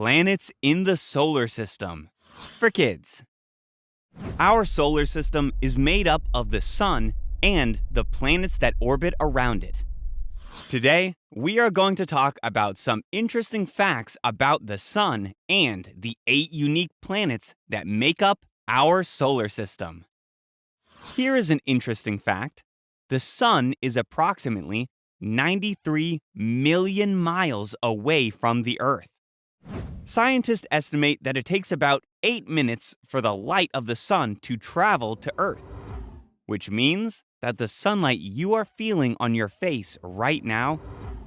Planets in the solar system for kids. Our solar system is made up of the sun and the planets that orbit around it. Today, we are going to talk about some interesting facts about the sun and the 8 unique planets that make up our solar system. Here is an interesting fact. The sun is approximately 93 million miles away from the Earth. Scientists estimate that it takes about 8 minutes for the light of the sun to travel to Earth, which means that the sunlight you are feeling on your face right now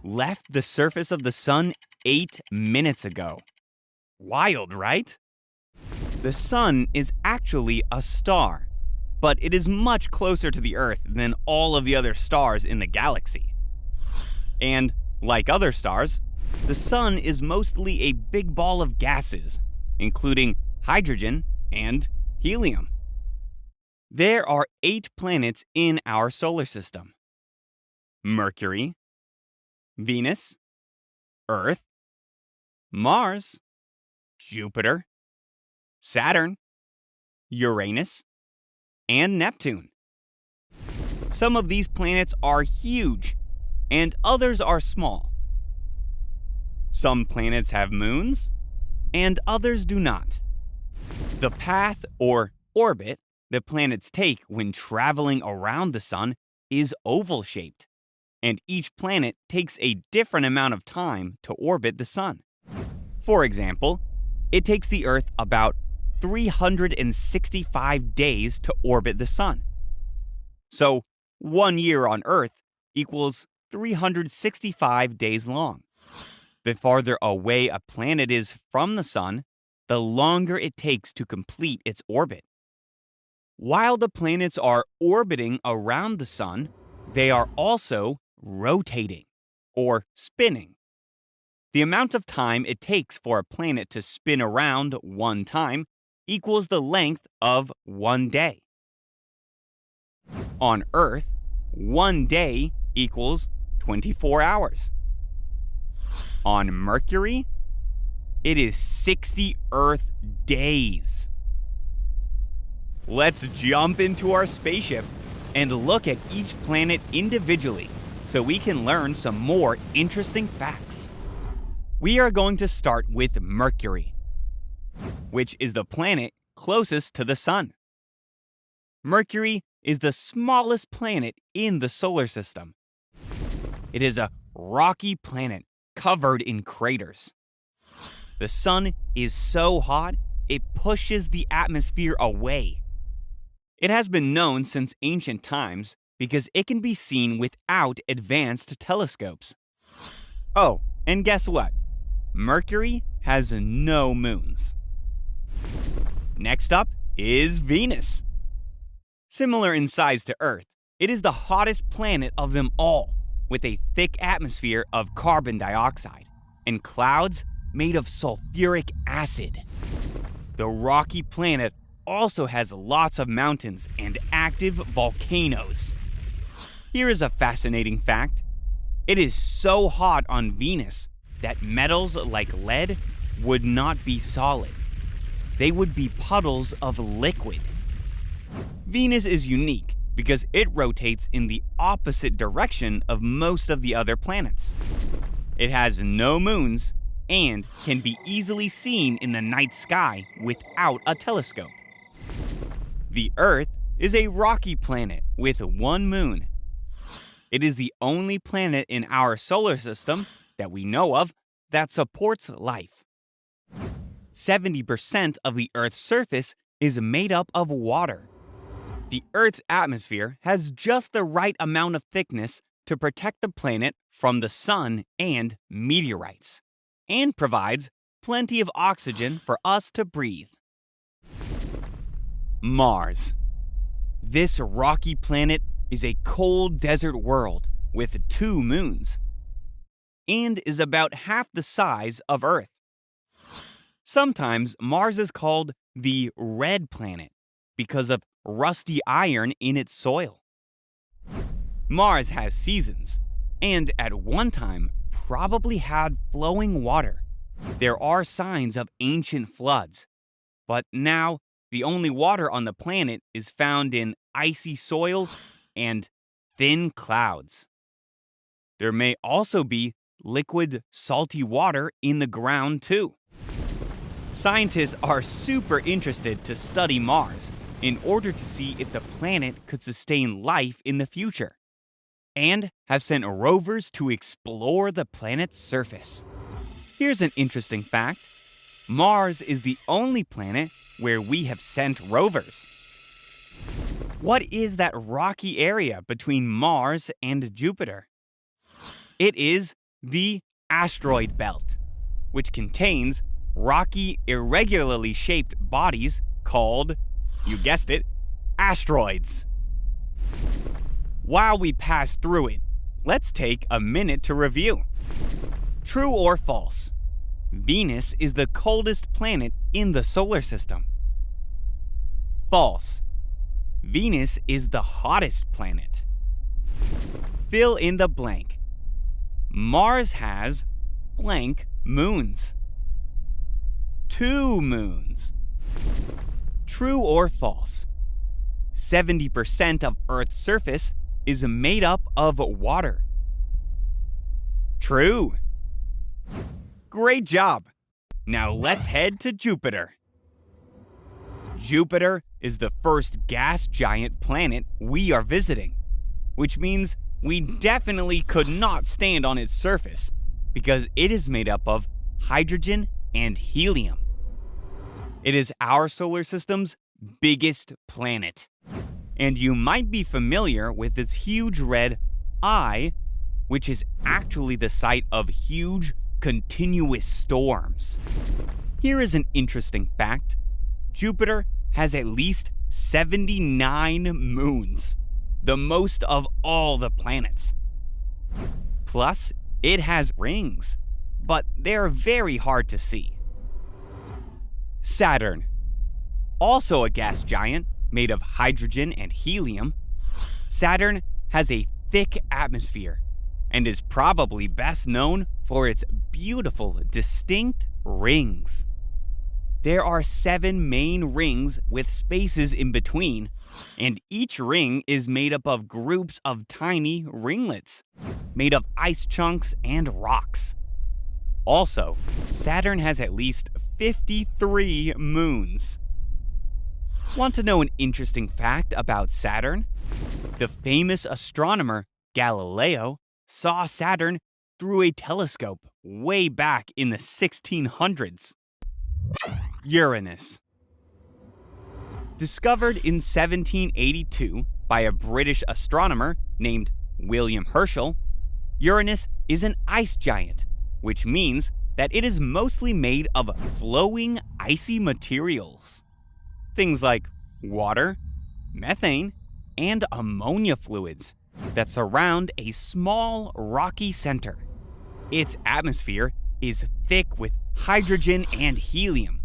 left the surface of the sun 8 minutes ago. Wild, right? The sun is actually a star, but it is much closer to the Earth than all of the other stars in the galaxy. And, like other stars, the sun is mostly a big ball of gases, including hydrogen and helium. There are 8 planets in our solar system: Mercury, Venus, Earth, Mars, Jupiter, Saturn, Uranus, and Neptune. Some of these planets are huge, and others are small. Some planets have moons, and others do not. The path or orbit the planets take when traveling around the sun is oval-shaped, and each planet takes a different amount of time to orbit the sun. For example, it takes the Earth about 365 days to orbit the sun. So, 1 year on Earth equals 365 days long. The farther away a planet is from the sun, the longer it takes to complete its orbit. While the planets are orbiting around the sun, they are also rotating, or spinning. The amount of time it takes for a planet to spin around one time equals the length of 1 day. On Earth, 1 day equals 24 hours. On Mercury, it is 60 Earth days. Let's jump into our spaceship and look at each planet individually so we can learn some more interesting facts. We are going to start with Mercury, which is the planet closest to the sun. Mercury is the smallest planet in the solar system. It is a rocky planet covered in craters. The sun is so hot, it pushes the atmosphere away. It has been known since ancient times because it can be seen without advanced telescopes. Oh, and guess what? Mercury has no moons. Next up is Venus. Similar in size to Earth, it is the hottest planet of them all, with a thick atmosphere of carbon dioxide and clouds made of sulfuric acid. The rocky planet also has lots of mountains and active volcanoes. Here is a fascinating fact. It is so hot on Venus that metals like lead would not be solid. They would be puddles of liquid. Venus is unique because it rotates in the opposite direction of most of the other planets. It has no moons and can be easily seen in the night sky without a telescope. The Earth is a rocky planet with 1 moon. It is the only planet in our solar system that we know of that supports life. 70% of the Earth's surface is made up of water. The Earth's atmosphere has just the right amount of thickness to protect the planet from the sun and meteorites, and provides plenty of oxygen for us to breathe. Mars. This rocky planet is a cold desert world with 2 moons, and is about half the size of Earth. Sometimes Mars is called the red planet because of rusty iron in its soil. Mars has seasons, and at one time probably had flowing water, There are signs of ancient floods, but now the only water on the planet is found in icy soil and thin clouds. There may also be liquid, salty water in the ground, too. Scientists are super interested to study Mars in order to see if the planet could sustain life in the future, and have sent rovers to explore the planet's surface. Here's an interesting fact. Mars is the only planet where we have sent rovers. What is that rocky area between Mars and Jupiter? It is the asteroid belt, which contains rocky, irregularly shaped bodies called, you guessed it, asteroids. While we pass through it, let's take a minute to review. True or false? Venus is the coldest planet in the solar system. False. Venus is the hottest planet. Fill in the blank. Mars has blank moons. 2 moons. True or false? 70% of Earth's surface is made up of water. True. Great job. Now let's head to Jupiter. Jupiter is the first gas giant planet we are visiting, which means we definitely could not stand on its surface because it is made up of hydrogen and helium. It is our solar system's biggest planet, and you might be familiar with its huge red eye, which is actually the site of huge continuous storms. Here is an interesting fact. Jupiter has at least 79 moons, the most of all the planets. Plus, it has rings, but they're very hard to see. Saturn, also a gas giant made of hydrogen and helium, Saturn has a thick atmosphere and is probably best known for its beautiful, distinct rings. There are 7 main rings with spaces in between, and each ring is made up of groups of tiny ringlets, made of ice chunks and rocks. Also, Saturn has at least 53 moons. Want to know an interesting fact about Saturn? The famous astronomer Galileo saw Saturn through a telescope way back in the 1600s. Uranus. Discovered in 1782 by a British astronomer named William Herschel, Uranus is an ice giant, which means that it is mostly made of flowing icy materials. Things like water, methane, and ammonia fluids that surround a small rocky center. Its atmosphere is thick with hydrogen and helium,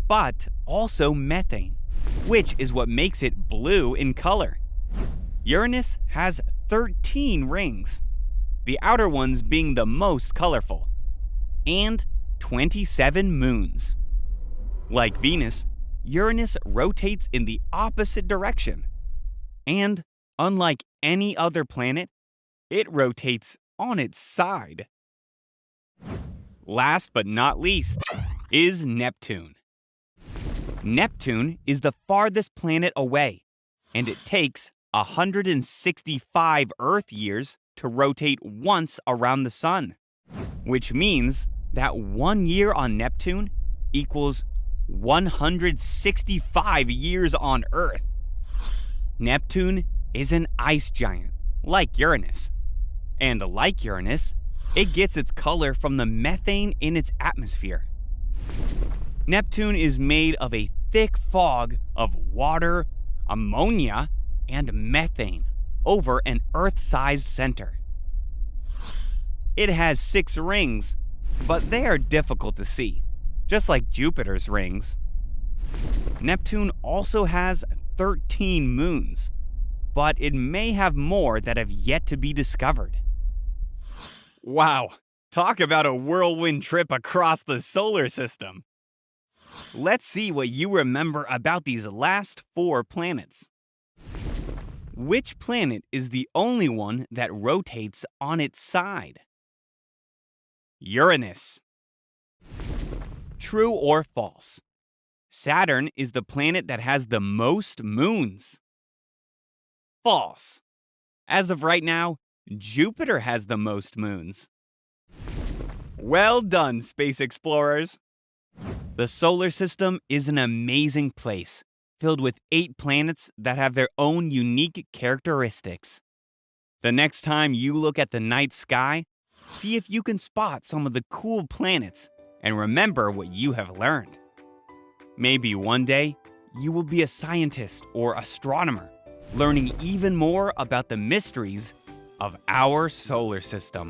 but also methane, which is what makes it blue in color. Uranus has 13 rings, the outer ones being the most colorful, and 27 moons. Like Venus, Uranus rotates in the opposite direction, and unlike any other planet, it rotates on its side. Last but not least is Neptune. Neptune is the farthest planet away, and it takes 165 Earth years to rotate once around the Sun, which means that 1 year on Neptune equals 165 years on Earth. Neptune is an ice giant, like Uranus. And like Uranus, it gets its color from the methane in its atmosphere. Neptune is made of a thick fog of water, ammonia, and methane over an Earth-sized center. It has 6 rings, but they are difficult to see, just like Jupiter's rings. Neptune also has 13 moons, but it may have more that have yet to be discovered. Wow, Talk about a whirlwind trip across the solar system. Let's see what you remember about these last 4 planets. Which planet is the only one that rotates on its side? Uranus. True or false? Saturn is the planet that has the most moons. False. As of right now, Jupiter has the most moons. Well done, space explorers! The solar system is an amazing place, filled with 8 planets that have their own unique characteristics. The next time you look at the night sky, see if you can spot some of the cool planets and remember what you have learned. Maybe one day, you will be a scientist or astronomer, learning even more about the mysteries of our solar system.